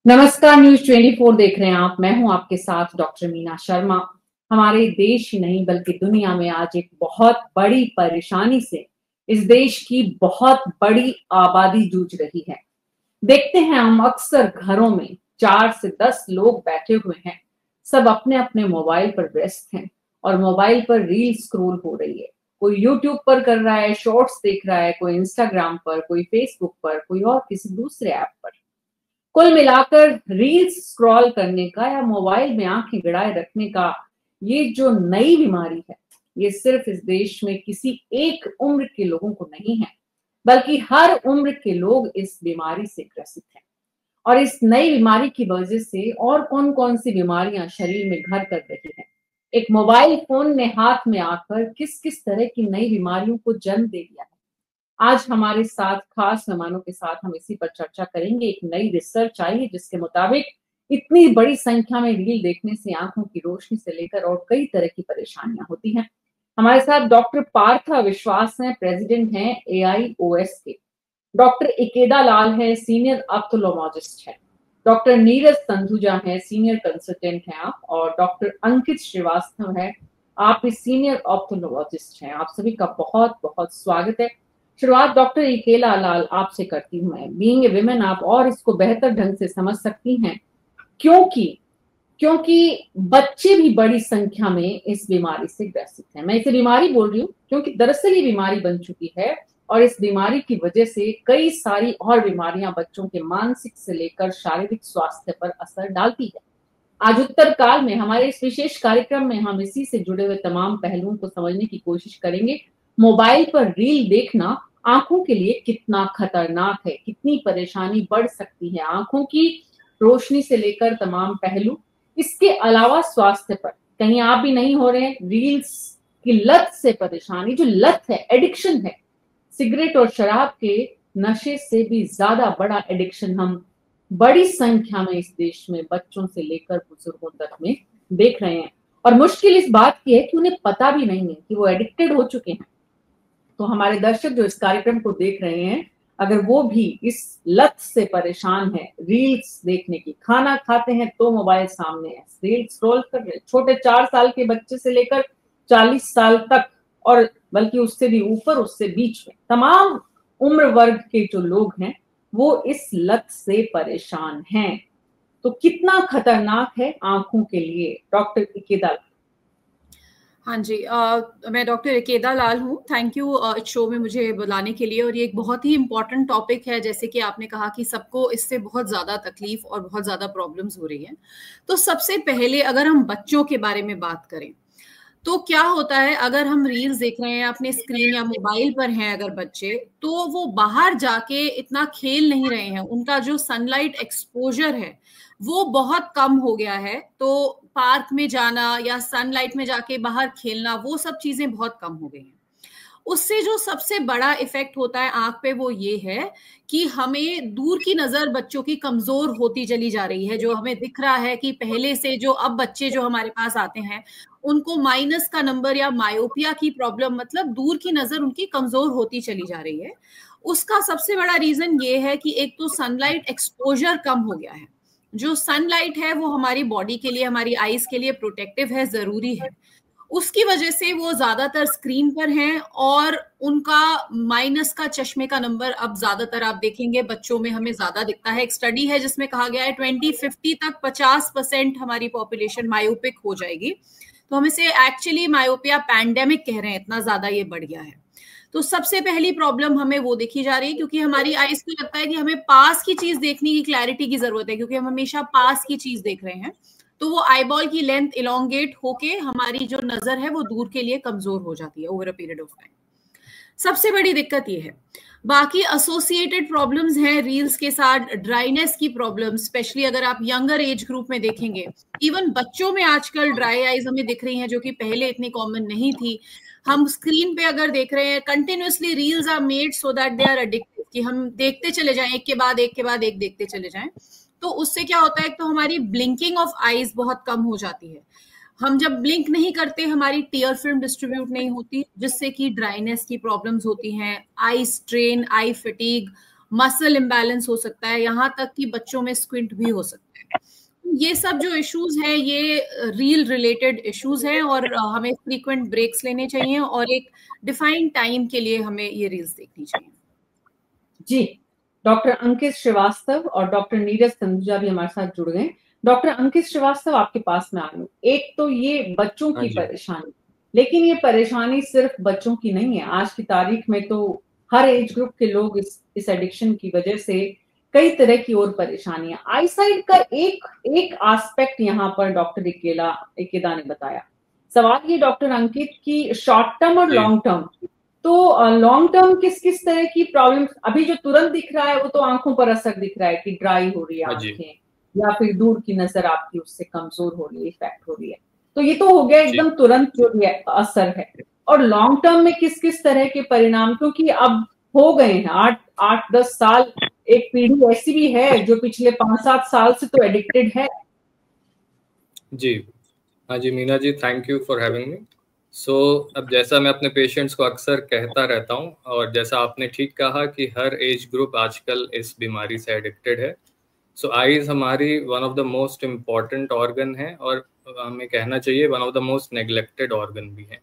नमस्कार, न्यूज 24 देख रहे हैं आप। मैं हूं आपके साथ डॉक्टर मीना शर्मा। हमारे देश ही नहीं बल्कि दुनिया में आज एक बहुत बड़ी परेशानी से इस देश की बहुत बड़ी आबादी जूझ रही है। देखते हैं हम अक्सर घरों में 4 से 10 लोग बैठे हुए हैं। सब अपने अपने मोबाइल पर व्यस्त हैं और मोबाइल पर रील स्क्रॉल हो रही है। कोई यूट्यूब पर कर रहा है, शॉर्ट्स देख रहा है, कोई इंस्टाग्राम पर, कोई फेसबुक पर, कोई और किसी दूसरे ऐप पर। कुल मिलाकर रील्स स्क्रॉल करने का या मोबाइल में आंखें गड़ाए रखने का ये जो नई बीमारी है, ये सिर्फ इस देश में किसी एक उम्र के लोगों को नहीं है, बल्कि हर उम्र के लोग इस बीमारी से ग्रसित हैं। और इस नई बीमारी की वजह से और कौन कौन सी बीमारियां शरीर में घर कर रही हैं, एक मोबाइल फोन ने हाथ में आकर किस किस तरह की नई बीमारियों को जन्म दे दिया है। आज हमारे साथ खास मेहमानों के साथ हम इसी पर चर्चा करेंगे। एक नई रिसर्च आई है जिसके मुताबिक इतनी बड़ी संख्या में रील देखने से आंखों की रोशनी से लेकर और कई तरह की परेशानियां होती हैं। हमारे साथ डॉक्टर पार्था विश्वास हैं, प्रेसिडेंट हैं AIOS के। डॉक्टर इकेदा लाल है, सीनियर ऑप्थेल्मोलॉजिस्ट है। डॉक्टर नीरज संधुजा है, सीनियर कंसल्टेंट हैं आप। और डॉक्टर अंकित श्रीवास्तव है, आप भी सीनियर ऑप्थेल्मोलॉजिस्ट हैं। आप सभी का बहुत बहुत स्वागत है। शुरुआत डॉक्टर इकेला लाल आपसे करती हूँ मैं। बीइंग ए विमेन आप और इसको बेहतर ढंग से समझ सकती हैं, क्योंकि क्योंकि बच्चे भी बड़ी संख्या में इस बीमारी से ग्रसित हैं। मैं इसे बीमारी बोल रही हूँ क्योंकि दरअसल ये बीमारी बन चुकी है और इस बीमारी की वजह से कई सारी और बीमारियां बच्चों के मानसिक से लेकर शारीरिक स्वास्थ्य पर असर डालती है। आज उत्तर काल में हमारे इस विशेष कार्यक्रम में हम इसी से जुड़े हुए तमाम पहलुओं को समझने की कोशिश करेंगे। मोबाइल पर रील देखना आंखों के लिए कितना खतरनाक है, कितनी परेशानी बढ़ सकती है, आंखों की रोशनी से लेकर तमाम पहलू। इसके अलावा स्वास्थ्य पर कहीं आप भी नहीं हो रहे हैं रील्स की लत से परेशानी। जो लत है, एडिक्शन है, सिगरेट और शराब के नशे से भी ज्यादा बड़ा एडिक्शन हम बड़ी संख्या में इस देश में बच्चों से लेकर बुजुर्गों तक में देख रहे हैं। और मुश्किल इस बात की है कि उन्हें पता भी नहीं है कि वो एडिक्टेड हो चुके हैं। तो हमारे दर्शक जो इस कार्यक्रम को देख रहे हैं, अगर वो भी इस लत से परेशान है, रील्स देखने की, खाना खाते हैं तो मोबाइल सामने है, रील स्क्रॉल कर रहे, छोटे 4 साल के बच्चे से लेकर 40 साल तक और बल्कि उससे भी ऊपर, उससे बीच में तमाम उम्र वर्ग के जो लोग हैं वो इस लत से परेशान हैं। तो कितना खतरनाक है आंखों के लिए, डॉक्टर इकेदा? हाँ जी, मैं डॉक्टर इकेदा लाल हूँ। थैंक यू इस शो में मुझे बुलाने के लिए। और ये एक बहुत ही इम्पोर्टेंट टॉपिक है, जैसे कि आपने कहा कि सबको इससे बहुत ज़्यादा तकलीफ और बहुत ज़्यादा प्रॉब्लम्स हो रही हैं। तो सबसे पहले अगर हम बच्चों के बारे में बात करें तो क्या होता है, अगर हम रील्स देख रहे हैं अपने स्क्रीन या मोबाइल पर हैं अगर बच्चे, तो वो बाहर जाके इतना खेल नहीं रहे हैं। उनका जो सनलाइट एक्सपोजर है वो बहुत कम हो गया है। तो पार्क में जाना या सनलाइट में जाके बाहर खेलना, वो सब चीजें बहुत कम हो गई हैं। उससे जो सबसे बड़ा इफेक्ट होता है आंख पे वो ये है कि हमें दूर की नजर बच्चों की कमजोर होती चली जा रही है। जो हमें दिख रहा है कि पहले से जो अब बच्चे जो हमारे पास आते हैं उनको माइनस का नंबर या मायोपिया की प्रॉब्लम, मतलब दूर की नजर उनकी कमजोर होती चली जा रही है। उसका सबसे बड़ा रीजन ये है कि एक तो सनलाइट एक्सपोजर कम हो गया है। जो सनलाइट है वो हमारी बॉडी के लिए, हमारी आईज के लिए प्रोटेक्टिव है, जरूरी है। उसकी वजह से वो ज्यादातर स्क्रीन पर हैं और उनका माइनस का चश्मे का नंबर अब ज्यादातर आप देखेंगे बच्चों में हमें ज्यादा दिखता है। एक स्टडी है जिसमें कहा गया है 2050 तक 50% हमारी पॉपुलेशन मायोपिक हो जाएगी। तो हम इसे एक्चुअली मायोपिया पैंडेमिक कह रहे हैं, इतना ज्यादा ये बढ़ गया है। तो सबसे पहली प्रॉब्लम हमें वो देखी जा रही है, क्योंकि हमारी आईज को लगता है कि हमें पास की चीज देखने की क्लैरिटी की जरूरत है, क्योंकि हम हमेशा पास की चीज देख रहे हैं। तो वो आईबॉल की लेंथ इलोंगेट होके हमारी जो नजर है वो दूर के लिए कमजोर हो जाती है over a period of time. सबसे बड़ी दिक्कत ये है। बाकी एसोसिएटेड प्रॉब्लम्स हैं रील्स के साथ, ड्राइनेस की प्रॉब्लम, स्पेशली अगर आप यंगर एज ग्रुप में देखेंगे। इवन बच्चों में आजकल ड्राई आईज हमें दिख रही हैं, जो कि पहले इतनी कॉमन नहीं थी। हम स्क्रीन पे अगर देख रहे हैं, continuously reels are made so that they are addictive, कि हम देखते चले जाएं, एक के बाद एक के बाद एक देखते चले जाएं। तो उससे क्या होता है, तो हमारी ब्लिंकिंग ऑफ आईज बहुत कम हो जाती है। हम जब ब्लिंक नहीं करते हमारी टीयर फिल्म डिस्ट्रीब्यूट नहीं होती, जिससे कि ड्राइनेस की प्रॉब्लम्स होती हैं, आई स्ट्रेन, आई फटीग, मसल इम्बैलेंस हो सकता है, यहाँ तक कि बच्चों में स्क्विंट भी हो सकता है। ये सब जो इश्यूज हैं ये रील रिलेटेड इश्यूज हैं और हमें फ्रीक्वेंट ब्रेक्स लेने चाहिए और एक डिफाइंड टाइम के लिए हमें ये रील्स देखनी चाहिए। जी, डॉक्टर अंकित श्रीवास्तव और डॉक्टर नीरज तंदुजा भी हमारे साथ जुड़ गए। डॉक्टर अंकित श्रीवास्तव, आपके पास में आ रही हूँ। एक तो ये बच्चों की परेशानी, लेकिन ये परेशानी सिर्फ बच्चों की नहीं है। आज की तारीख में तो हर एज ग्रुप के लोग इस एडिक्शन की वजह से कई तरह की और परेशानियां। आईसाइट का एक एस्पेक्ट यहाँ पर डॉक्टर इकेदा ने बताया। सवाल ये डॉक्टर अंकित की शॉर्ट टर्म और लॉन्ग टर्म, तो लॉन्ग टर्म किस किस तरह की प्रॉब्लम, अभी जो तुरंत दिख रहा है वो तो आंखों पर असर दिख रहा है कि ड्राई हो रही है आंखें, या फिर दूर की नजर आपकी उससे कमजोर हो रही है, इफेक्ट हो रही है, तो ये तो हो गया एकदम तुरंत जो असर है। और लॉन्ग टर्म में किस किस तरह के परिणाम, क्योंकि अब हो गए हैं 8-10 साल, एक पीढ़ी ऐसी भी है जो पिछले 5-7 साल से तो एडिक्टेड है। जी हाँ जी Meena ji, thank you for having me. So अब जैसा मैं अपने पेशेंट्स को अक्सर कहता रहता हूँ, और जैसा आपने ठीक कहा कि हर एज ग्रुप आजकल इस बीमारी से एडिक्टेड है। सो आईज हमारी one of the most important organ है, और हमें कहना चाहिए one of the most neglected organ भी है,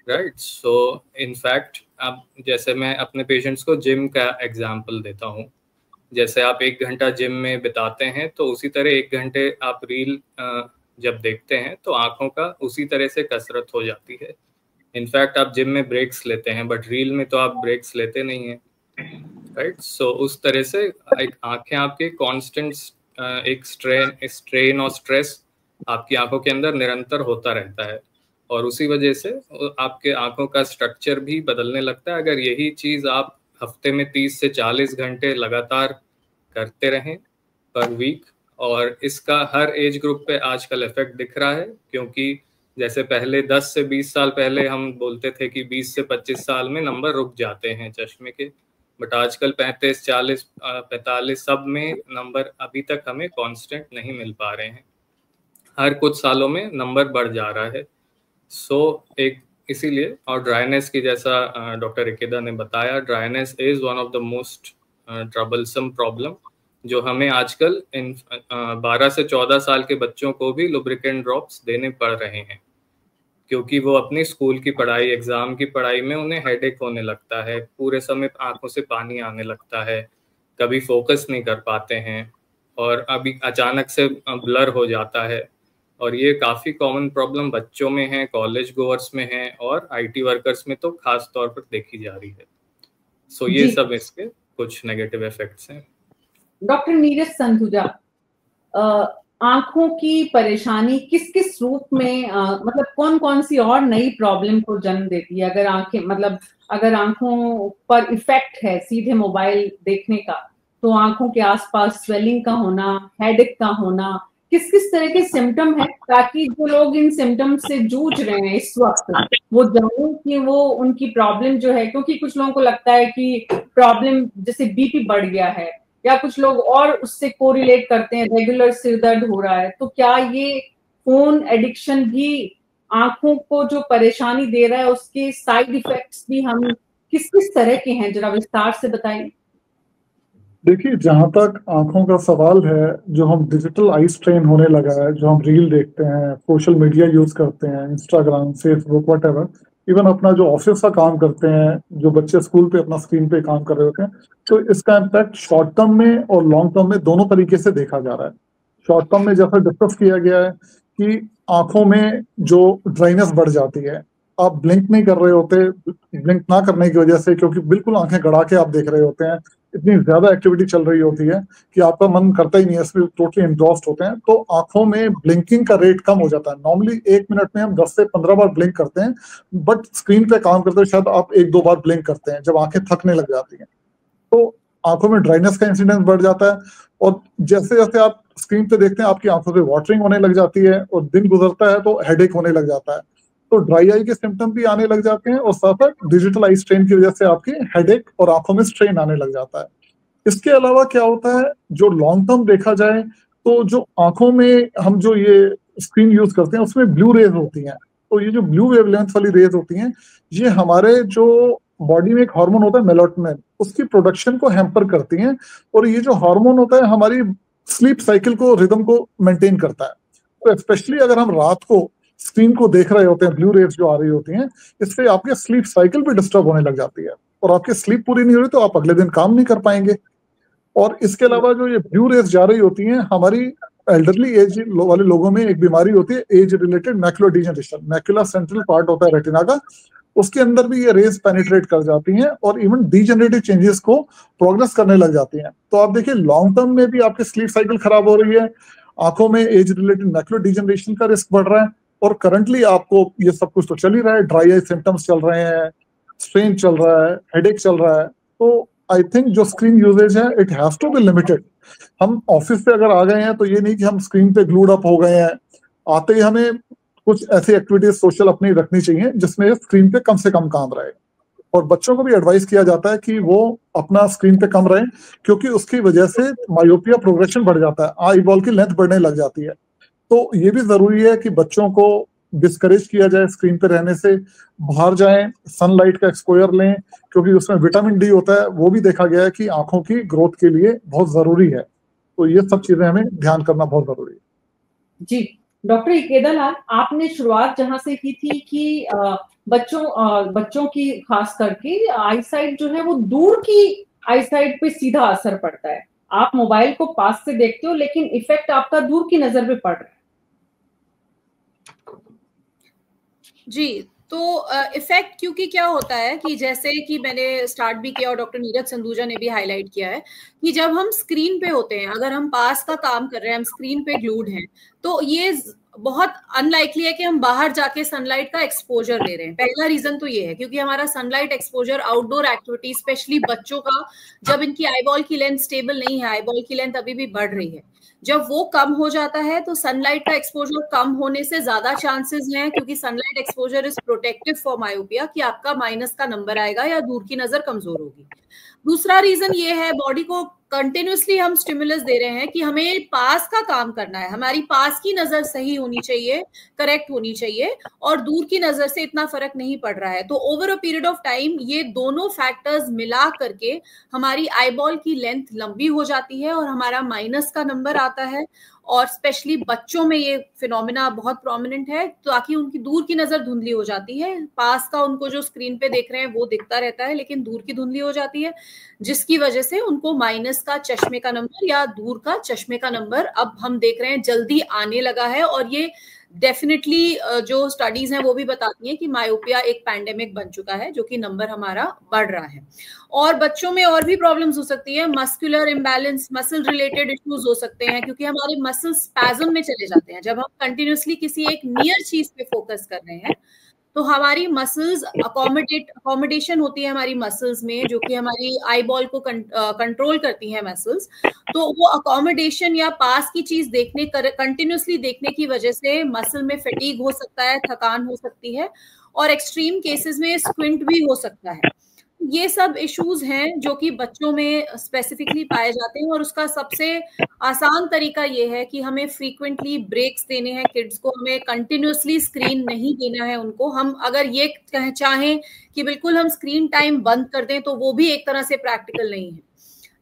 राइट। सो इनफैक्ट अब जैसे मैं अपने पेशेंट्स को जिम का एग्जाम्पल देता हूँ, जैसे आप 1 घंटा जिम में बिताते हैं तो उसी तरह 1 घंटे आप रील जब देखते हैं तो आंखों का उसी तरह से कसरत हो जाती है। इनफैक्ट आप जिम में ब्रेक्स लेते हैं, बट रील में तो आप ब्रेक्स लेते नहीं हैं, राइट। सो उस तरह से एक आंखें आपके कांस्टेंट एक स्ट्रेन और स्ट्रेस आपकी आंखों के अंदर निरंतर होता रहता है, और उसी वजह से आपके आंखों का स्ट्रक्चर भी बदलने लगता है। अगर यही चीज़ आप हफ्ते में 30 से 40 घंटे लगातार करते रहें पर वीक, और इसका हर एज ग्रुप पे आजकल इफेक्ट दिख रहा है, क्योंकि जैसे पहले 10 से 20 साल पहले हम बोलते थे कि 20 से 25 साल में नंबर रुक जाते हैं चश्मे के, बट आजकल 35, 40, 45 सब में नंबर अभी तक हमें कांस्टेंट नहीं मिल पा रहे हैं, हर कुछ सालों में नंबर बढ़ जा रहा है। सो एक इसीलिए, और ड्राइनेस की जैसा डॉक्टर इकेदा ने बताया, dryness is one of the most troublesome problem, जो हमें आजकल इन 12 से 14 साल के बच्चों को भी लुब्रिकेंट ड्रॉप्स देने पड़ रहे हैं, क्योंकि वो अपनी स्कूल की पढ़ाई, एग्जाम की पढ़ाई में उन्हें हेडेक होने लगता है, पूरे समय आंखों से पानी आने लगता है, कभी फोकस नहीं कर पाते हैं, और अभी अचानक से ब्लर हो जाता है। और ये काफ़ी कॉमन प्रॉब्लम बच्चों में है, कॉलेज गोअर्स में है, और आईटी वर्कर्स में तो खास तौर पर देखी जा रही है। सो ये सब इसके कुछ नेगेटिव इफेक्ट्स हैं। डॉक्टर नीरज तंदुजा, आंखों की परेशानी किस किस रूप में, मतलब कौन कौन सी और नई प्रॉब्लम को जन्म देती है? अगर आंखें, मतलब अगर आंखों पर इफेक्ट है सीधे मोबाइल देखने का, तो आंखों के आसपास स्वेलिंग का होना, हेडेक का होना, किस किस तरह के सिम्टम है, ताकि जो लोग इन सिम्टम से जूझ रहे हैं इस वक्त वो जाने कि वो उनकी प्रॉब्लम जो है, क्योंकि कुछ लोगों को लगता है कि प्रॉब्लम जैसे बीपी बढ़ गया है, या कुछ लोग और उससे कोरिलेट करते हैं रेगुलर सिर दर्द हो रहा है, तो क्या ये फोन एडिक्शन भी आंखों को जो परेशानी दे रहा है उसके साइड इफेक्ट्स भी हम किस किस तरह के हैं, जरा विस्तार से बताइए। देखिए, जहां तक आंखों का सवाल है, जो हम डिजिटल आई स्ट्रेन होने लगा है, जो हम रील देखते हैं, सोशल मीडिया यूज करते हैं, इंस्टाग्राम, फेसबुक, व्हाटएवर, इवन अपना जो ऑफिस का काम करते हैं, जो बच्चे स्कूल पे अपना स्क्रीन पे काम कर रहे होते हैं, तो इसका इम्पैक्ट शॉर्ट टर्म में और लॉन्ग टर्म में दोनों तरीके से देखा जा रहा है। शॉर्ट टर्म में जैसा डिस्कस किया गया है कि आंखों में जो ड्राइनेस बढ़ जाती है, आप ब्लिंक नहीं कर रहे होते, ब्लिंक ना करने की वजह से, क्योंकि बिल्कुल आंखें गड़ा के आप देख रहे होते हैं, इतनी ज्यादा एक्टिविटी चल रही होती है कि आपका मन करता ही नहीं है, इसमें टोटली एंग्जॉस्ट होते हैं, तो आंखों में ब्लिंकिंग का रेट कम हो जाता है। नॉर्मली 1 मिनट में हम 10 से 15 बार ब्लिंक करते हैं, बट स्क्रीन पे काम करते हुए शायद आप 1-2 बार ब्लिंक करते हैं जब आंखें थकने लग जाती हैं, तो आंखों में ड्राइनेस का इंसिडेंस बढ़ जाता है। और जैसे जैसे आप स्क्रीन पे देखते हैं, आपकी आंखों से वाटरिंग होने लग जाती है, और दिन गुजरता है तो हेडेक होने लग जाता है, तो ड्राई आई के सिम्टम भी आने लग जाते हैं, और साथ साथ डिजिटल आई स्ट्रेन की वजह से आपकी हेडेक और आंखों में स्ट्रेन आने लग जाता है। इसके अलावा क्या होता है, जो लॉन्ग टर्म देखा जाए, तो जो आंखों में हम जो ये स्क्रीन यूज करते हैं उसमें ब्लू रेज होती हैं, तो ये जो ब्लू वेवलेंथ वाली रेज होती हैं, ये हमारे जो बॉडी में एक हार्मोन होता है मेलाटोनिन, उसकी प्रोडक्शन को हैम्पर करती हैं, और ये जो हार्मोन होता है हमारी स्लीप साइकिल को, रिदम को मेंटेन करता है। तो स्पेशली अगर हम रात को स्क्रीन को देख रहे होते हैं, ब्लू रेज जो आ रही होती हैं, इससे आपकी स्लीप साइकिल भी डिस्टर्ब होने लग जाती है, और आपकी स्लीप पूरी नहीं हो रही तो आप अगले दिन काम नहीं कर पाएंगे। और इसके अलावा जो ये ब्लू रेज जा रही होती हैं, हमारी एल्डरली एज वाले लोगों में एक बीमारी होती है age related macular degeneration. Macular central part होता है रेटिना का, उसके अंदर भी ये रेज पेनिट्रेट कर जाती हैं और इवन डीजनरेटिव चेंजेस को प्रोग्रेस करने लग जाती हैं। तो आप देखिए लॉन्ग टर्म में भी आपकी स्लीप साइकिल खराब हो रही है, आंखों में एज रिलेटेड मैकुलर डिजनरेशन का रिस्क बढ़ रहा है, और करंटली आपको ये सब कुछ तो चल ही रहा है, ड्राई आई सिम्टम्स चल रहे हैं, स्ट्रेन चल रहा है, हेडेक चल रहा है। तो आई थिंक जो स्क्रीन यूजेज है it has to be limited. हम ऑफिस से अगर आ गए हैं तो ये नहीं कि हम स्क्रीन पे ग्लूड अप हो गए हैं, आते ही हमें कुछ ऐसी एक्टिविटीज सोशल अपनी रखनी चाहिए जिसमें स्क्रीन पे कम से कम काम रहे। और बच्चों को भी एडवाइस किया जाता है कि वो अपना स्क्रीन पे कम रहे, क्योंकि उसकी वजह से मायोपिया प्रोग्रेशन बढ़ जाता है, आई बॉल की लेंथ बढ़ने लग जाती है। तो ये भी जरूरी है कि बच्चों को डिस्करेज किया जाए स्क्रीन पे रहने से, बाहर जाएं, सनलाइट का एक्सपोजर लें, क्योंकि उसमें विटामिन डी होता है, वो भी देखा गया है कि आंखों की ग्रोथ के लिए बहुत जरूरी है। तो ये सब चीजें हमें ध्यान करना बहुत जरूरी है। जी डॉक्टर इकेदा लाल, आपने शुरुआत जहां से की थी कि बच्चों की खास करके आई साइट जो है वो दूर की आई साइट पे सीधा असर पड़ता है। आप मोबाइल को पास से देखते हो लेकिन इफेक्ट आपका दूर की नजर पे पड़ रहा है। जी, तो इफेक्ट क्योंकि क्या होता है कि जैसे कि मैंने स्टार्ट भी किया और डॉक्टर नीरज संदूजा ने भी हाईलाइट किया है कि जब हम स्क्रीन पे होते हैं, अगर हम पास का काम कर रहे हैं, हम स्क्रीन पे ग्लूड हैं, तो ये बहुत अनलाइकली है कि हम बाहर जाके सनलाइट का एक्सपोजर ले रहे हैं। पहला रीजन तो ये है क्योंकि हमारा sunlight exposure outdoor activity, specially बच्चों का, जब इनकी आईबॉल की लेंथ स्टेबल नहीं है, आईबॉल की लेंथ अभी भी बढ़ रही है, जब वो कम हो जाता है तो सनलाइट का एक्सपोजर कम होने से ज्यादा चांसेस हैं, क्योंकि sunlight exposure is protective for myopia, कि आपका माइनस का नंबर आएगा या दूर की नजर कमजोर होगी। दूसरा रीजन ये है, बॉडी को कंटिन्यूसली हम स्टिमुलस दे रहे हैं कि हमें पास का काम करना है, हमारी पास की नजर सही होनी चाहिए, करेक्ट होनी चाहिए, और दूर की नजर से इतना फर्क नहीं पड़ रहा है। तो over a period of time ये दोनों फैक्टर्स मिला करके हमारी आईबॉल की लेंथ लंबी हो जाती है और हमारा माइनस का नंबर आता है। और स्पेशली बच्चों में ये फिनोमिना बहुत प्रोमिनेंट है, ताकि उनकी दूर की नजर धुंधली हो जाती है, पास का उनको जो स्क्रीन पे देख रहे हैं वो दिखता रहता है लेकिन दूर की धुंधली हो जाती है, जिसकी वजह से उनको माइनस का चश्मे का नंबर या दूर का चश्मे का नंबर अब हम देख रहे हैं जल्दी आने लगा है। और ये डेफिनेटली जो स्टडीज हैं वो भी बताती हैं कि मायोपिया एक पैंडेमिक बन चुका है, जो कि नंबर हमारा बढ़ रहा है। और बच्चों में और भी प्रॉब्लम्स हो सकती है, muscular imbalance, muscle related issues हो सकते हैं, क्योंकि हमारे मसल स्पैज्म में चले जाते हैं जब हम कंटिन्यूअसली किसी एक नियर चीज पे फोकस कर रहे हैं। तो हमारी मसल्स अकोमोडेशन होती है हमारी मसल्स में, जो कि हमारी आई बॉल को कंट्रोल करती है मसल्स। तो वो अकोमोडेशन या पास की चीज कंटिन्यूअसली देखने की वजह से मसल में फटीग हो सकता है, थकान हो सकती है, और एक्सट्रीम केसेस में स्क्विंट भी हो सकता है। ये सब इश्यूज हैं जो कि बच्चों में स्पेसिफिकली पाए जाते हैं, और उसका सबसे आसान तरीका ये है कि हमें फ्रीक्वेंटली ब्रेक्स देने हैं किड्स को, हमें कंटिन्यूअसली स्क्रीन नहीं देना है उनको। हम अगर ये चाहें कि बिल्कुल हम स्क्रीन टाइम बंद कर दें तो वो भी एक तरह से प्रैक्टिकल नहीं है,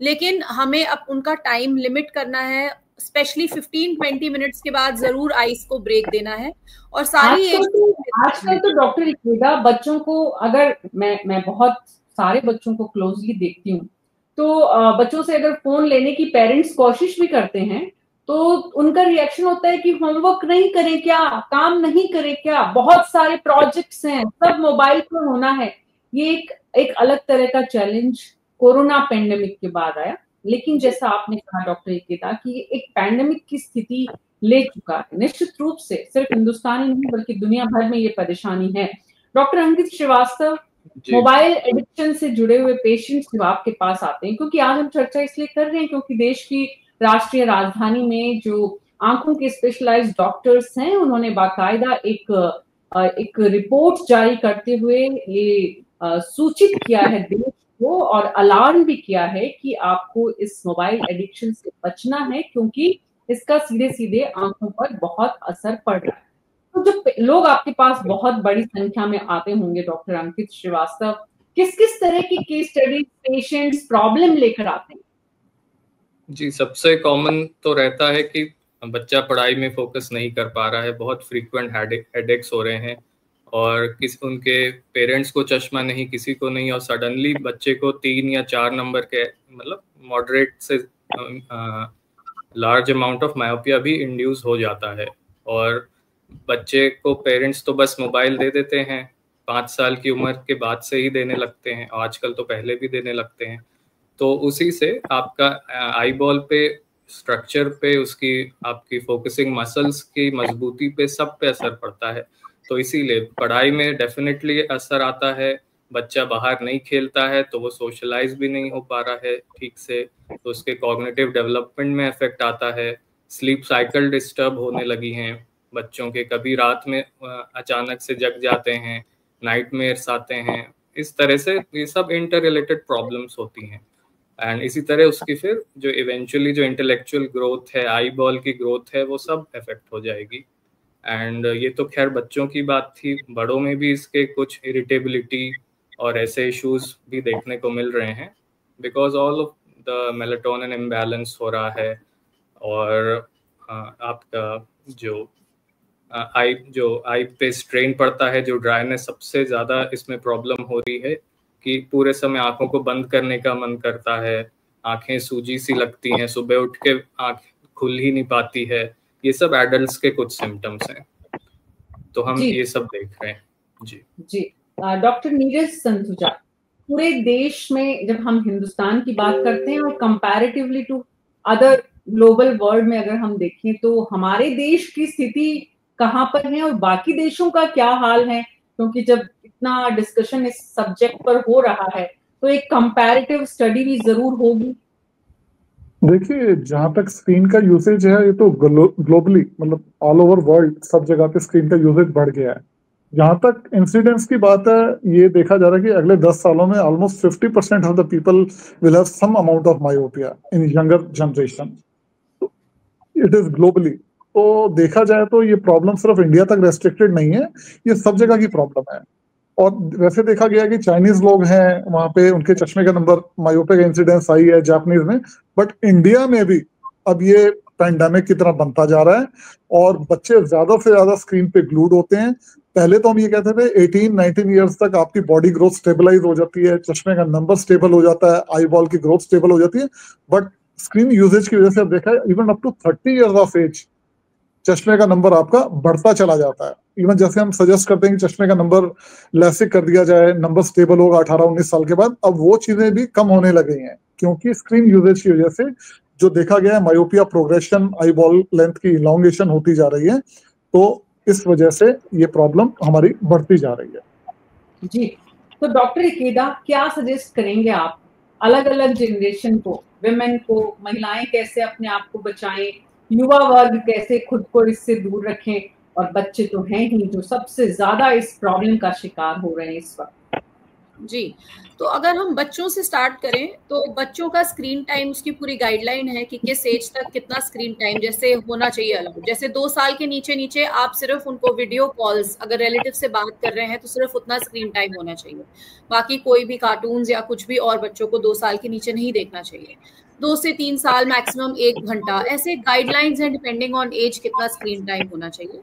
लेकिन हमें अब उनका टाइम लिमिट करना है, स्पेशली 15-20 मिनट्स के बाद जरूर आइस को ब्रेक देना है। और सारी आजकल तो डॉक्टर इकेदा बच्चों को, अगर मैं बहुत सारे बच्चों को क्लोजली देखती हूँ, तो बच्चों से अगर फोन लेने की पेरेंट्स कोशिश भी करते हैं तो उनका रिएक्शन होता है कि होमवर्क नहीं करें क्या, काम नहीं करें क्या, बहुत सारे प्रोजेक्ट्स हैं, सब मोबाइल पर होना है। ये एक अलग तरह का चैलेंज कोरोना पेंडेमिक के बाद आया, लेकिन जैसा आपने कहा डॉक्टर इकेदा कि एक पैंडेमिक की स्थिति ले चुका है, निश्चित रूप से सिर्फ हिंदुस्तान ही नहीं बल्कि दुनिया भर में ये परेशानी है। डॉक्टर अंकित श्रीवास्तव, मोबाइल एडिक्शन से जुड़े हुए पेशेंट्स जब आपके पास आते हैं, क्योंकि आज हम चर्चा इसलिए कर रहे हैं क्योंकि देश की राष्ट्रीय राजधानी में जो आंखों के स्पेशलाइज्ड डॉक्टर्स हैं, उन्होंने बाकायदा एक रिपोर्ट जारी करते हुए ये सूचित किया है देश को और अलार्म भी किया है कि आपको इस मोबाइल एडिक्शन से बचना है, क्योंकि इसका सीधे सीधे आंखों पर बहुत असर पड़ रहा है। तो जो लोग आपके पास बहुत बड़ी संख्या में आते होंगे डॉक्टर अंकित श्रीवास्तव, किस किस तरह की केस स्टडीज पेशेंट्स प्रॉब्लम लेकर आते हैं? जी, सबसे कॉमन तो रहता है कि बच्चा पढ़ाई में फोकस नहीं कर पा रहा है, बहुत फ्रीक्वेंट हेडेक्स हो रहे हैं, और उनके पेरेंट्स को चश्मा नहीं, किसी को नहीं, और सडनली बच्चे को 3 या 4 नंबर के, मतलब मॉडरेट से लार्ज अमाउंट ऑफ मायोपिया भी इंड्यूस हो जाता है। और बच्चे को पेरेंट्स तो बस मोबाइल दे देते हैं, 5 साल की उम्र के बाद से ही देने लगते हैं, आजकल तो पहले भी देने लगते हैं। तो उसी से आपका आई बॉल पे, स्ट्रक्चर पे, उसकी आपकी फोकसिंग मसल्स की मजबूती पे, सब पे असर पड़ता है। तो इसीलिए पढ़ाई में डेफिनेटली असर आता है। बच्चा बाहर नहीं खेलता है तो वो सोशलाइज भी नहीं हो पा रहा है ठीक से, तो उसके कॉग्निटिव डेवलपमेंट में इफेक्ट आता है। स्लीप साइकिल डिस्टर्ब होने लगी हैं बच्चों के, कभी रात में अचानक से जग जाते हैं, नाइटमेयर्स आते हैं, इस तरह से ये सब इंटर रिलेटेड प्रॉब्लम्स होती हैं। एंड इसी तरह उसकी फिर जो इवेंचुअली जो इंटेलेक्चुअल ग्रोथ है, आई बॉल की ग्रोथ है, वो सब इफेक्ट हो जाएगी। एंड ये तो खैर बच्चों की बात थी, बड़ों में भी इसके कुछ इरिटेबिलिटी और ऐसे इश्यूज भी देखने को मिल रहे हैं, because all of the melatonin imbalance हो रहा है। और आपका जो आई पे स्ट्रेन पड़ता है, जो ड्राइनेस सबसे ज़्यादा इसमें प्रॉब्लम हो रही है, कि पूरे समय आंखों को बंद करने का मन करता है, आंखें सूजी सी लगती हैं, सुबह उठ के आंख खुल ही नहीं पाती है। ये सब एडल्ट्स के कुछ सिम्टम्स हैं, तो हम ये सब देख रहे हैं। जी डॉक्टर नीरज संधुजा, पूरे देश में जब हम हिंदुस्तान की बात करते हैं और comparatively to other global world में अगर हम देखें, तो हमारे देश की स्थिति कहाँ पर है और बाकी देशों का क्या हाल है? क्योंकि जब इतना डिस्कशन इस सब्जेक्ट पर हो रहा है तो एक कंपैरेटिव स्टडी भी जरूर होगी। देखिए, जहां तक स्क्रीन का यूसेज है, ये तो ग्लोबली, मतलब ऑल ओवर वर्ल्ड सब जगह पे स्क्रीन का यूसेज बढ़ गया है। जहां तक इंसिडेंस की बात है, ये देखा जा रहा है कि अगले 10 सालों में almost 50% of the people will have some amount of myopia in younger generation. It is globally. तो देखा जाए तो ये प्रॉब्लम सिर्फ इंडिया तक रेस्ट्रिक्टेड नहीं है, ये सब जगह की प्रॉब्लम है। और वैसे देखा गया कि चाइनीज लोग हैं वहां पे, उनके चश्मे का नंबर, मायोपिया का इंसिडेंस हाई है जापानीज में, बट इंडिया में भी अब ये पैंडेमिक की तरह बनता जा रहा है और बच्चे ज्यादा से ज्यादा स्क्रीन पे ग्लूड होते हैं। पहले तो हम ये कहते थे 18-19 ईयर्स तक आपकी बॉडी ग्रोथ स्टेबलाइज हो जाती है, चश्मे का नंबर स्टेबल हो जाता है, आई बॉल की ग्रोथ स्टेबल हो जाती है, बट स्क्रीन यूजेज की वजह से अब देखा है even up to 30 years of age चश्मे का नंबर आपका बढ़ता चला जाता है। इवन जैसे हम सजेस्ट करते हैं कि चश्मे का नंबर लैसिक कर दिया जाए, नंबर स्टेबल होगा 18-19 साल के बाद, अब वो चीजें भी कम होने लगी हैं, क्योंकि स्क्रीन यूजेज की वजह से जो देखा गया है myopia progression, eye ball length की इलॉन्गेशन होती जा रही है, तो इस वजह से ये प्रॉब्लम हमारी बढ़ती जा रही है। जी, तो डॉक्टर इकेदा, क्या सजेस्ट करेंगे आप अलग अलग जनरेशन को, विमेन को, महिलाएं कैसे अपने आप को बचाएं, युवा वर्ग कैसे खुद को इससे दूर रखें, और बच्चे तो हैं ही जो सबसे ज्यादा इस प्रॉब्लम का शिकार हो रहे हैं इस वक्त? जी, तो अगर हम बच्चों से स्टार्ट करें तो बच्चों का स्क्रीन टाइम, उसकी पूरी गाइडलाइन है कि किस एज तक कितना स्क्रीन टाइम जैसे होना चाहिए अलाउड। जैसे 2 साल के नीचे आप सिर्फ उनको वीडियो कॉल्स, अगर रिलेटिव से बात कर रहे हैं तो सिर्फ उतना स्क्रीन टाइम होना चाहिए, बाकी कोई भी कार्टून्स या कुछ भी और बच्चों को 2 साल के नीचे नहीं देखना चाहिए। 2 से 3 साल मैक्सिमम 1 घंटा, ऐसे गाइडलाइंस हैं डिपेंडिंग ऑन एज कितना स्क्रीन टाइम होना चाहिए।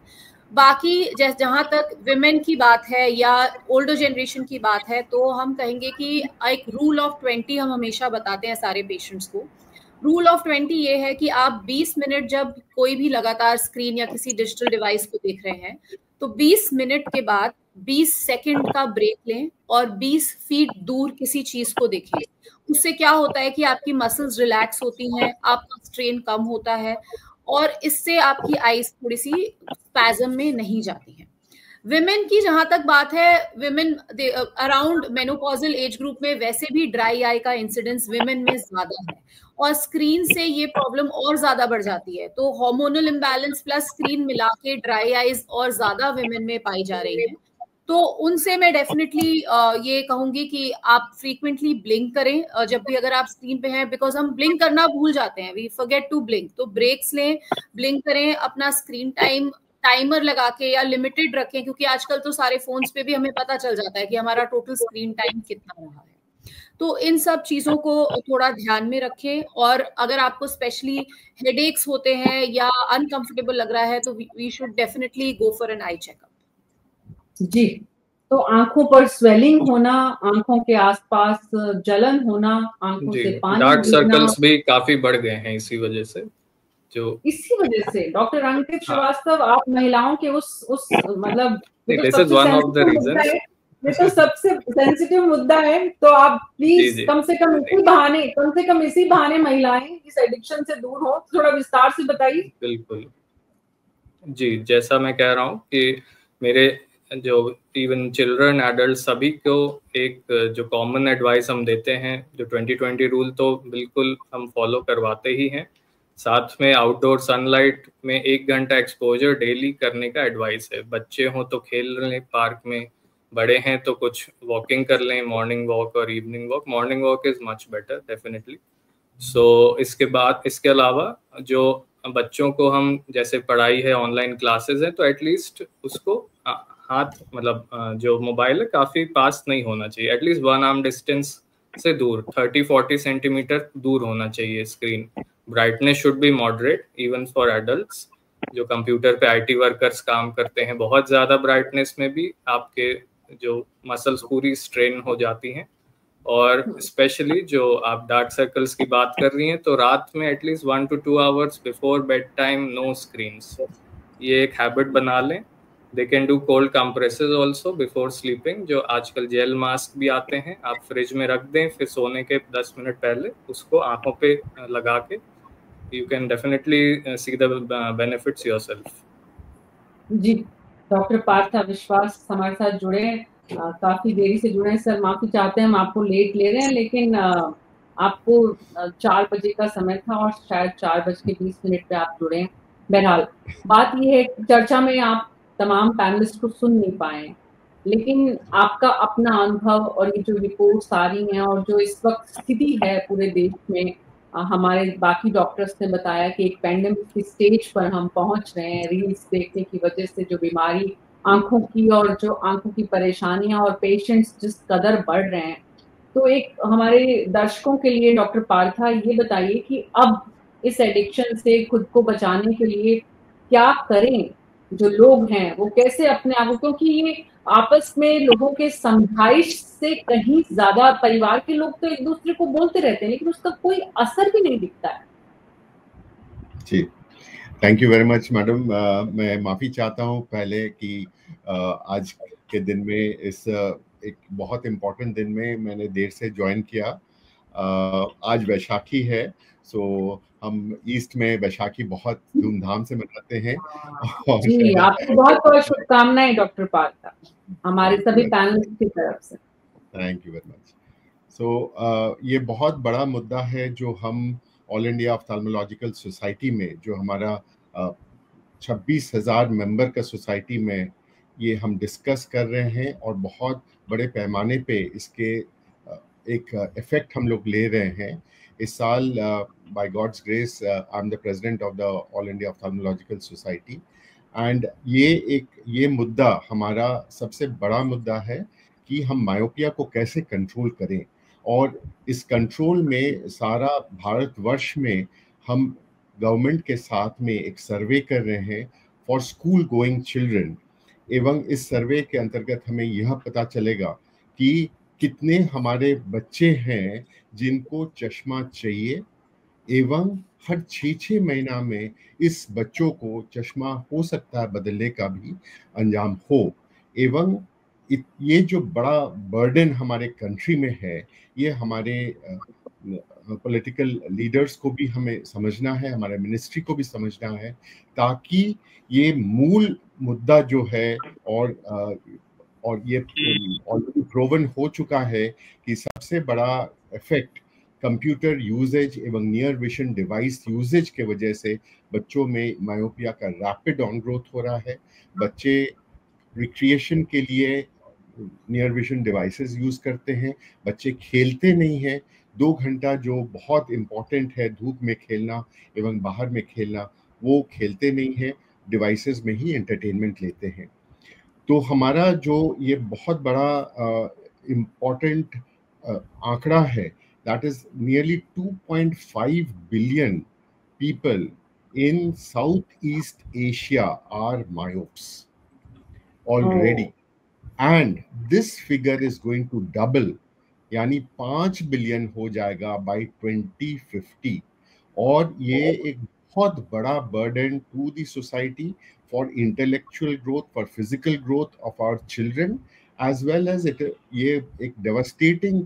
बाकी जहां तक विमेन की बात है या ओल्डर जनरेशन की बात है, तो हम कहेंगे कि एक रूल ऑफ 20 हम हमेशा बताते हैं सारे पेशेंट्स को। रूल ऑफ 20 ये है कि आप 20 मिनट जब कोई भी लगातार स्क्रीन या किसी डिजिटल डिवाइस को देख रहे हैं, तो 20 मिनट के बाद 20 सेकंड का ब्रेक लें और 20 फीट दूर किसी चीज को देखें। उससे क्या होता है कि आपकी मसल्स रिलैक्स होती हैं, आपका स्ट्रेन कम होता है और इससे आपकी आईज थोड़ी सी स्पैज़म में नहीं जाती हैं। विमेन की जहां तक बात है, women around menopausal age group में वैसे भी ड्राई आई का इंसिडेंस विमेन में ज्यादा है और स्क्रीन से ये प्रॉब्लम और ज्यादा बढ़ जाती है। तो हार्मोनल इम्बैलेंस प्लस स्क्रीन मिला के ड्राई आईज और ज्यादा विमेन में पाई जा रही है। तो उनसे मैं डेफिनेटली ये कहूंगी कि आप फ्रीक्वेंटली ब्लिंक करें जब भी अगर आप स्क्रीन पे हैं, बिकॉज हम ब्लिंक करना भूल जाते हैं, वी फॉरगेट टू ब्लिंक। तो ब्रेक्स लें, ब्लिंक करें, अपना स्क्रीन टाइम टाइमर लगा के या लिमिटेड रखें, क्योंकि आजकल तो सारे फोन्स पे भी हमें पता चल जाता है कि हमारा टोटल स्क्रीन टाइम कितना रहा है। तो इन सब चीजों को थोड़ा ध्यान में रखें, और अगर आपको स्पेशली हेडेक्स होते हैं या अनकंफर्टेबल लग रहा है तो we should definitely go for an eye checkup. जी, तो आंखों पर स्वेलिंग होना, आंखों के आसपास जलन होना, आंखों से पानी डार्क गिरना, सर्कल्स भी काफी बढ़ गए हैं इसी वजह से। इसी वजह से डॉक्टर अंकित श्रीवास्तव, आप महिलाओं के उस मतलब this is one of the reasons, ये तो सबसे सेंसिटिव मुद्दा है, तो आप प्लीज कम से कम इसी बहाने महिलाएं इस एडिक्शन से दूर हो, थोड़ा विस्तार से बताइए। बिल्कुल जी, जैसा मैं कह रहा हूँ कि मेरे जो इवन चिल्ड्रन एडल्ट सभी को एक जो कॉमन एडवाइस हम देते हैं, जो 2020 रूल तो बिल्कुल हम फॉलो करवाते ही हैं, साथ में आउटडोर सनलाइट में 1 घंटा एक्सपोजर डेली करने का एडवाइस है। बच्चे हों तो खेल लें पार्क में, बड़े हैं तो कुछ वॉकिंग कर लें, मॉर्निंग वॉक और evening walk. Morning walk is much better definitely. So इसके अलावा जो बच्चों को हम, जैसे पढ़ाई है, ऑनलाइन क्लासेस है, तो एटलीस्ट उसको हाथ मतलब जो मोबाइल है काफी पास नहीं होना चाहिए, एटलीस्ट 1 आर्म डिस्टेंस से दूर, 30-40 सेंटीमीटर दूर होना चाहिए screen. Brightness should be moderate even for adults. जो कंप्यूटर पे आईटी वर्कर्स काम करते हैं, बहुत ज्यादा ब्राइटनेस में भी आपके जो मसल्स पूरी स्ट्रेन हो जाती हैं। और स्पेशली जो आप डार्क सर्कल्स की बात कर रही हैं, तो रात में at least 1 to 2 hours before bed time no screens, ये एक हैबिट बना लें। They can do cold compresses also before sleeping. जो आजकल जेल मास्क भी आते हैं, आप फ्रिज में रख दें, फिर सोने के 10 मिनट पहले उसको आंखों पे लगा के, you can definitely see the benefits yourself. जी, डॉक्टर पार्था विश्वास हमारे साथ जुड़े हैं, काफी देरी से जुड़े हैं सर, माफी चाहते हैं, हम आपको लेट ले रहे हैं, लेकिन आपको 4 बजे का समय था और शायद 4:20 पे आप जुड़े हैं। बहरहाल बात यह है, चर्चा में आप तमाम पैनलिस्ट को सुन नहीं पाए, लेकिन आपका अपना अनुभव और ये जो रिपोर्ट्स आ रही हैं और जो इस वक्त स्थिति है पूरे देश में, हमारे बाकी डॉक्टर्स ने बताया कि एक पैंडेमिक की स्टेज पर हम पहुंच रहे हैं, रील्स देखने की वजह से जो बीमारी आंखों की और जो आंखों की परेशानियां और पेशेंट्स जिस कदर बढ़ रहे हैं, तो एक हमारे दर्शकों के लिए डॉक्टर पार्था ये बताइए कि अब इस एडिक्शन से खुद को बचाने के लिए क्या करें, जो लोग हैं वो कैसे अपने आप, क्योंकि ये आपस में लोगों के समझाइश से कहीं ज्यादा परिवार के लोग तो एक दूसरे को बोलते रहते हैं, लेकिन उसका कोई असर भी नहीं दिखता है। जी, thank you very much madam. मैं माफ़ी चाहता हूँ पहले कि आज के दिन में, इस एक बहुत इम्पोर्टेंट दिन में मैंने देर से ज्वाइन किया। आज वैशाखी है, सो हम ईस्ट में वैशाखी बहुत धूमधाम से मनाते हैं। जी, आपको बहुत बहुत शुभकामनाएं डॉक्टर पार्था, हमारे सभी पैनलिस्ट की तरफ से। Thank you very much. So ये बहुत बड़ा मुद्दा है जो हम ऑल इंडिया ऑफ्थाल्मोलॉजिकल सोसाइटी में, जो हमारा 26,000 मेंबर का सोसाइटी में ये हम डिस्कस कर रहे हैं, और बहुत बड़े पैमाने पे इसके एक इफेक्ट हम लोग ले रहे हैं। इस साल by God's grace I am the president of the All India ophthalmological society, and ये मुद्दा हमारा सबसे बड़ा मुद्दा है कि हम मायोपिया को कैसे कंट्रोल करें। और इस कंट्रोल में सारा भारतवर्ष में हम गवर्नमेंट के साथ में एक सर्वे कर रहे हैं फॉर स्कूल गोइंग चिल्ड्रन, एवं इस सर्वे के अंतर्गत हमें यह पता चलेगा कि कितने हमारे बच्चे हैं जिनको चश्मा चाहिए, एवं हर 6 महीना में इस बच्चों को चश्मा हो सकता है बदलने का भी अंजाम हो। एवं ये जो बड़ा बर्डन हमारे कंट्री में है, ये हमारे पॉलिटिकल लीडर्स को भी हमें समझना है, हमारे मिनिस्ट्री को भी समझना है, ताकि ये मूल मुद्दा जो है, और ये ऑलरेडी प्रूवन हो चुका है कि सबसे बड़ा इफेक्ट कंप्यूटर यूजेज एवं नियर विजन डिवाइस यूजेज के वजह से बच्चों में मायोपिया का रैपिड ऑन ग्रोथ हो रहा है। बच्चे रिक्रिएशन के लिए नियर विजन डिवाइसेस यूज करते हैं, बच्चे खेलते नहीं हैं। 2 घंटा जो बहुत इम्पोर्टेंट है धूप में खेलना एवं बाहर में खेलना, वो खेलते नहीं हैं। डिवाइसेस में ही एंटरटेनमेंट लेते हैं। तो हमारा जो ये बहुत बड़ा इम्पॉर्टेंट आंकड़ा है, that is nearly 2.5 billion people in South East Asia are myopes already, and this figure is going to double, यानी 5 बिलियन हो जाएगा बाय 2050। और ये एक बहुत बड़ा burden to the society for intellectual growth, for physical growth of our children, as well as ये एक डेवास्टेटिंग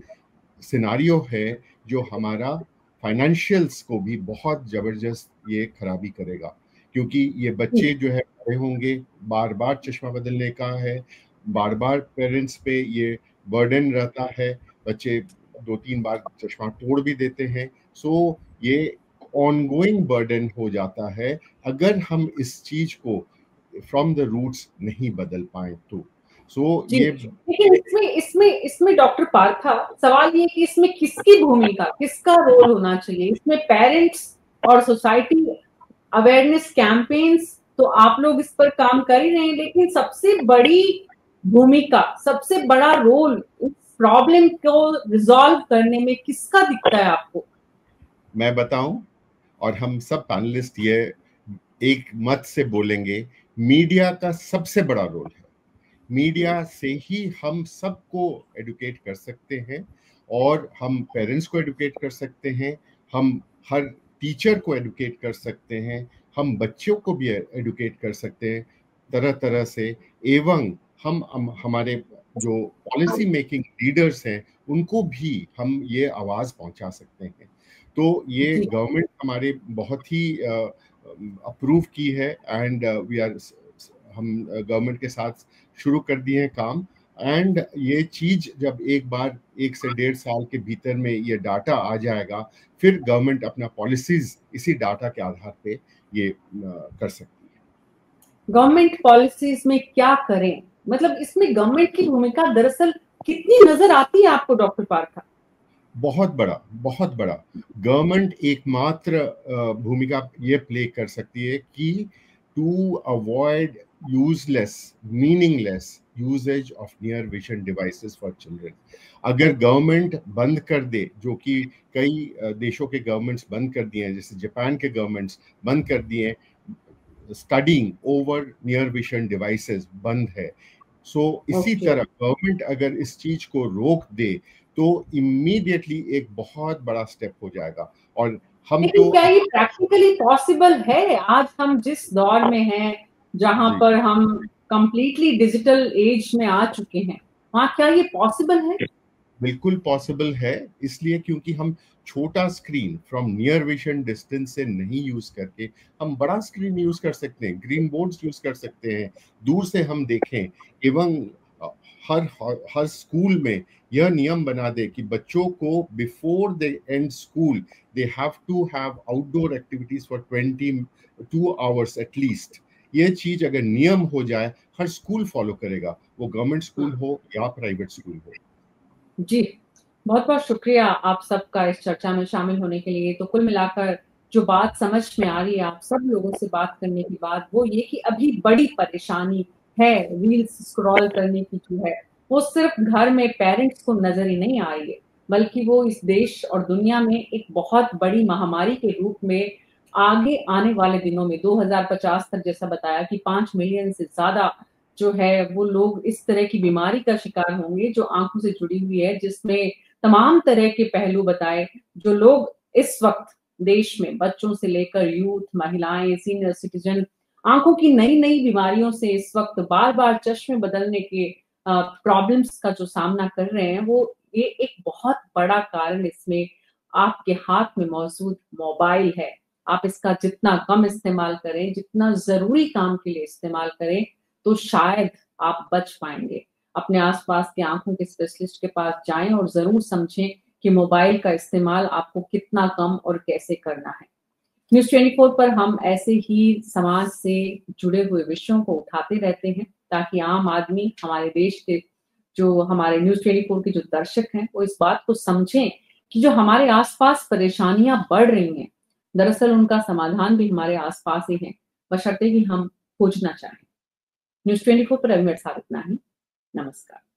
सिनारियो है जो हमारा फाइनेंशियल्स को भी बहुत जबरदस्त ये खराबी करेगा, क्योंकि ये बच्चे जो है बड़े होंगे, बार बार चश्मा बदलने का है, बार बार पेरेंट्स पे ये बर्डन रहता है, बच्चे 2-3 बार चश्मा तोड़ भी देते हैं। सो ये ऑनगोइंग बर्डन हो जाता है अगर हम इस चीज को फ्रॉम द रूट्स नहीं बदल पाए तो। सो ये लेकिन इसमें डॉक्टर पार्था, सवाल ये कि इसमें किसकी भूमिका, किसका रोल होना चाहिए? इसमें पेरेंट्स और सोसाइटी अवेयरनेस कैंपेन्स, तो आप लोग इस पर काम कर ही रहे हैं, लेकिन सबसे बड़ी भूमिका, सबसे बड़ा रोल इस प्रॉब्लम को रिजॉल्व करने में किसका दिखता है आपको? मैं बताऊं, और हम सब पैनलिस्ट ये एक मत से बोलेंगे, मीडिया का सबसे बड़ा रोल है। मीडिया से ही हम सबको एडुकेट कर सकते हैं, और हम पेरेंट्स को एडुकेट कर सकते हैं, हम हर टीचर को एडुकेट कर सकते हैं, हम बच्चों को भी एडुकेट कर सकते हैं तरह तरह से, एवं हम हमारे जो पॉलिसी मेकिंग लीडर्स हैं उनको भी हम ये आवाज़ पहुंचा सकते हैं। तो ये गवर्नमेंट हमारे बहुत ही अप्रूव की है, एंड हम गवर्नमेंट के साथ शुरू कर दिए हैं काम, एंड ये चीज जब एक बार 1 से 1.5 साल के भीतर में ये डाटा आ जाएगा, फिर गवर्नमेंट अपना पॉलिसीज इसी डाटा के आधार पे ये कर सकती है। गवर्नमेंट पॉलिसीज में क्या करें, मतलब इसमें गवर्नमेंट की भूमिका दरअसल कितनी नजर आती है आपको डॉक्टर पार्था? बहुत बड़ा गवर्नमेंट एकमात्र भूमिका ये प्ले कर सकती है कि to avoid useless, meaningless usage of near vision devices for children. अगर गवर्नमेंट बंद कर दे, जो कि कई देशों के गवर्नमेंट्स बंद कर दिए हैं, जैसे जापान के गवर्नमेंट्स बंद कर दिए हैं, studying over near vision devices बंद है। सो इसी तरह गवर्नमेंट अगर इस चीज को रोक दे तो इमीडिएटली एक बहुत बड़ा स्टेप हो जाएगा। और हम तो क्या ये प्रैक्टिकली पॉसिबल है? आज हम जिस दौर में हैं, जहां पर हम कंप्लीटली डिजिटल एज में आ चुके हैं, वहाँ क्या ये पॉसिबल है? बिल्कुल पॉसिबल है, इसलिए क्योंकि हम छोटा screen from near vision distance से नहीं यूज करके हम बड़ा स्क्रीन यूज कर सकते हैं, ग्रीन बोर्ड्स यूज कर सकते हैं, दूर से हम देखें। एवं हर स्कूल में यह नियम बना दे कि बच्चों को before they end school they have to have outdoor activities for 22 hours at least. ये चीज अगर नियम हो जाए, हर स्कूल फॉलो करेगा, वो गवर्नमेंट स्कूल हो या प्राइवेट स्कूल हो। जी, बहुत बहुत शुक्रिया आप सबका इस चर्चा में शामिल होने के लिए। तो कुल मिलाकर जो बात समझ में आ रही है आप सब लोगों से बात करने के बाद, वो ये कि अभी बड़ी परेशानी है रील्स स्क्रॉल करने की जो है, वो सिर्फ घर में पेरेंट्स को नजर ही नहीं आ रही है, बल्कि वो इस देश और दुनिया में एक बहुत बड़ी महामारी के रूप में आगे आने वाले दिनों में 2050 तक, जैसा बताया कि 5 मिलियन से ज्यादा जो है वो लोग इस तरह की बीमारी का शिकार होंगे जो आंखों से जुड़ी हुई है, जिसमें तमाम तरह के पहलू बताए। जो लोग इस वक्त देश में बच्चों से लेकर यूथ, महिलाएं, सीनियर सिटीजन आंखों की नई नई बीमारियों से इस वक्त बार बार चश्मे बदलने के प्रॉब्लम्स का जो सामना कर रहे हैं, वो ये एक बहुत बड़ा कारण इसमें आपके हाथ में मौजूद मोबाइल है। आप इसका जितना कम इस्तेमाल करें, जितना जरूरी काम के लिए इस्तेमाल करें, तो शायद आप बच पाएंगे। अपने आसपास के आंखों के स्पेशलिस्ट के पास जाएं और जरूर समझें कि मोबाइल का इस्तेमाल आपको कितना कम और कैसे करना है। न्यूज़ 24 पर हम ऐसे ही समाज से जुड़े हुए विषयों को उठाते रहते हैं, ताकि आम आदमी, हमारे देश के जो हमारे न्यूज़ 24 के जो दर्शक हैं, वो इस बात को समझें कि जो हमारे आसपास परेशानियां बढ़ रही हैं, दरअसल उनका समाधान भी हमारे आसपास ही है, बशर्ते कि हम खोजना चाहें। न्यूज़ 24 पर अभी मेरे साथ इतना ही। नमस्कार।